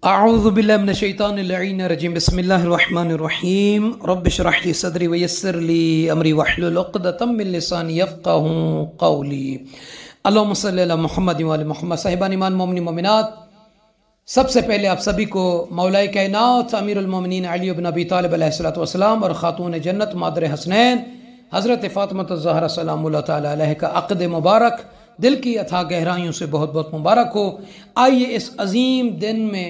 اعوذ باللہ من الشیطان اللعین الرجیم بسم اللہ الرحمن الرحیم رب اشرح لی صدری ویسر لی امری واحلل عقدۃ من لسانی یفقہوا قولی اللہم صلی علی محمد وعلی محمد۔ صاحبان ایمان، مومنین مومنات، سب سے پہلے آپ سبھی کو مولا کائنات امیر المومنین علی بن ابی طالب علیہ الصلوۃ والسلام اور خاتون جنت مادر حسنین حضرت فاطمہ الزہرا سلام اللہ تعالی علیہ کا عقد مبارک دل کی اتھا گہرائیوں سے بہت بہت مبارک ہو۔ آئیے اس عظیم دن میں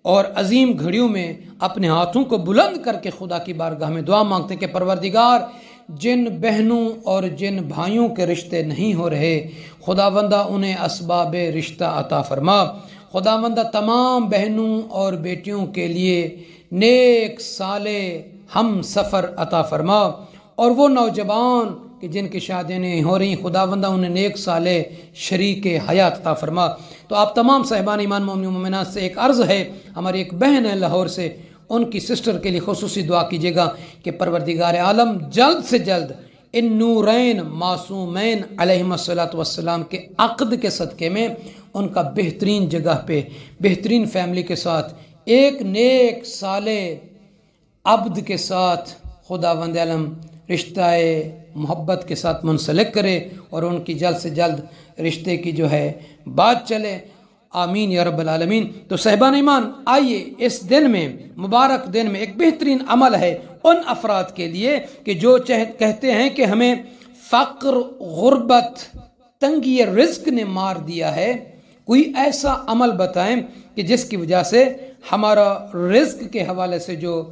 اور عظیم گھڑیوں میں اپنے ہاتھوں کو بلند کر کے خدا کی بارگاہ میں دعا مانگتے کہ پروردگار، جن بہنوں اور جن بھائیوں کے رشتے نہیں ہو رہے، خداوندہ انہیں اسباب رشتہ عطا فرما۔ خداوندہ تمام بہنوں اور بیٹیوں کے لیے نیک صالح ہم سفر عطا فرما، اور وہ نوجوان کہ جن کی شادیاں نہیں ہو رہی، خداوندہ انہیں نیک صالح شریک حیات عطا فرما۔ تو آپ تمام صاحبان ایمان، مومنین مومنات سے ایک عرض ہے، ہماری ایک بہن ہے لاہور سے، ان کی سسٹر کے لیے خصوصی دعا کیجیے گا کہ پروردگار عالم جلد سے جلد ان نورین معصومین علیہم الصلاۃ والسلام کے عقد کے صدقے میں ان کا بہترین جگہ پہ بہترین فیملی کے ساتھ ایک نیک صالح عبد کے ساتھ خداوند عالم رشتہ محبت کے ساتھ منسلک کرے اور ان کی جلد سے جلد رشتے کی جو ہے بات چلے، آمین یا رب العالمین۔ تو صاحبان ایمان، آئیے اس دن میں، مبارک دن میں، ایک بہترین عمل ہے ان افراد کے لیے کہ جو کہتے ہیں کہ ہمیں فقر، غربت، تنگی رزق نے مار دیا ہے۔ کوئی ایسا عمل بتائیں کہ جس کی وجہ سے ہمارا رزق کے حوالے سے جو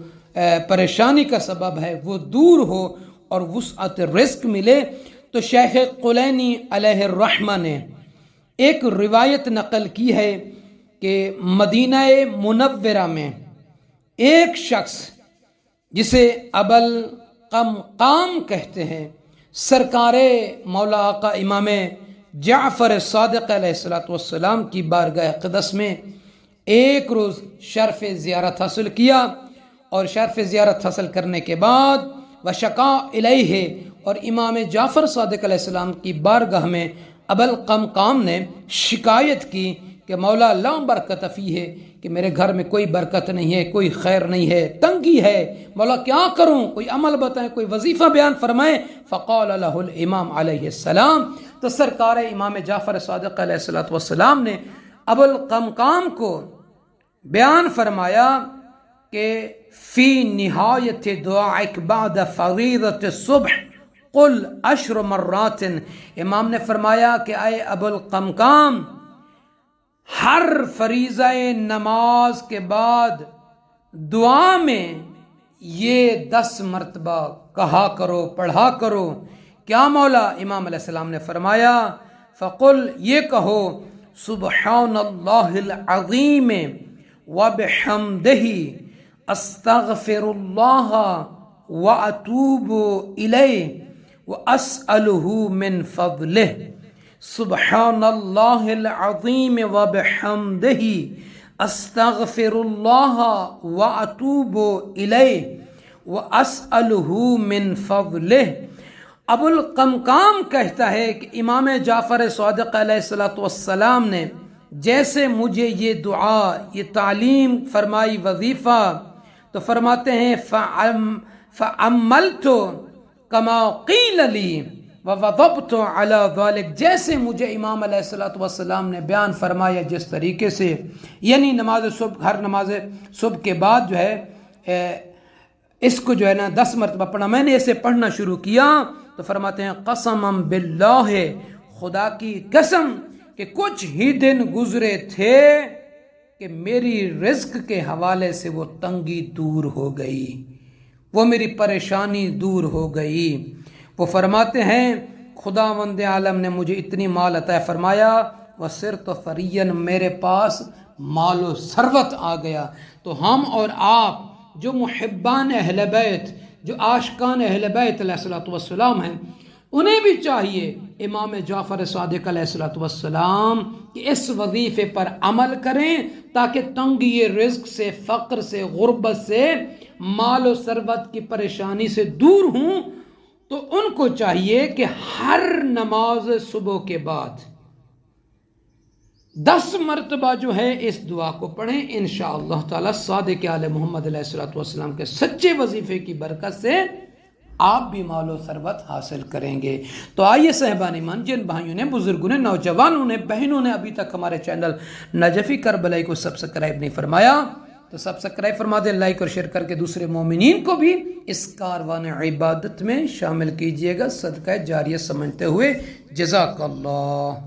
پریشانی کا سبب ہے وہ دور ہو اور وسعت رزق ملے۔ تو شیخ قلینی علیہ الرحمہ نے ایک روایت نقل کی ہے کہ مدینہ منورہ میں ایک شخص جسے ابوالقمقام کہتے ہیں، سرکار مولا آقا امام جعفر صادق علیہ السلام کی بارگاہ اقدس میں ایک روز شرف زیارت حاصل کیا، اور شرف زیارت حاصل کرنے کے بعد وشقا الیہ، اور امام جعفر صادق علیہ السلام کی بارگاہ میں ابوالقمقام نے شکایت کی کہ مولا لا برکت فیہ، کہ میرے گھر میں کوئی برکت نہیں ہے، کوئی خیر نہیں ہے، تنگی ہے، مولا کیا کروں، کوئی عمل بتائیں، کوئی وظیفہ بیان فرمائیں۔ فقال له الامام علیہ السلام، تو سرکار امام جعفر صادق علیہ السلام نے ابوالقمقام کو بیان فرمایا کہ فی نہایت دعائک بعد فریضۃ الصبح قل 10 مرات، امام نے فرمایا کہ اے ابوالقمقام، ہر فریضہ نماز کے بعد دعا میں یہ 10 مرتبہ کہا کرو، پڑھا کرو۔ کیا مولا؟ امام علیہ السلام نے فرمایا فقل، یہ کہو سبحان اللہ العظیم وبحمدہ استغفر اللہ واتوب الیہ واسألہ من فضلہ، سبحان اللہ العظیم وبحمدہ استغفر اللہ واتوب الیہ واسألہ من فضلہ۔ ابوالقمقام کہتا ہے کہ امام جعفر صادق علیہ السلام نے جیسے مجھے یہ دعا، یہ تعلیم فرمائی، وظیفہ، تو فرماتے ہیں فعملت کما قیل لی ووضبت علی ذلک، جیسے مجھے امام علیہ السلام نے بیان فرمایا جس طریقے سے، یعنی نماز صبح، ہر نماز صبح کے بعد جو ہے اس کو جو ہے نا 10 مرتبہ پڑھنا، میں نے اسے پڑھنا شروع کیا۔ تو فرماتے ہیں قسما باللہ، خدا کی قسم کہ کچھ ہی دن گزرے تھے کہ میری رزق کے حوالے سے وہ تنگی دور ہو گئی، وہ میری پریشانی دور ہو گئی۔ وہ فرماتے ہیں خداوند عالم نے مجھے اتنی مال عطا فرمایا، وصرت ثریا، میرے پاس مال و ثروت آ گیا۔ تو ہم اور آپ جو محبان اہل بیت، جو عاشقان اہل بیت علیہ السلام ہیں، انہیں بھی چاہیے امام جعفر صادق علیہ السلام کہ اس وظیفے پر عمل کریں تاکہ تنگی رزق سے، فقر سے، غربت سے، مال و ثروت کی پریشانی سے دور ہوں۔ تو ان کو چاہیے کہ ہر نماز صبح کے بعد 10 مرتبہ جو ہے اس دعا کو پڑھیں، انشاءاللہ تعالی صادق آل محمد علیہ الصلوۃ والسلام کے سچے وظیفے کی برکت سے آپ بھی مال و ثروت حاصل کریں گے۔ تو آئیے صاحبان ایمان، جن بھائیوں نے، بزرگوں نے، نوجوانوں نے، بہنوں نے ابھی تک ہمارے چینل نجفی کربلائی کو سبسکرائب نہیں فرمایا تو سبسکرائب فرما دیں، لائک اور شیئر کر کے دوسرے مومنین کو بھی اس کاروان عبادت میں شامل کیجئے گا، صدقہ جاریہ سمجھتے ہوئے۔ جزاک اللہ۔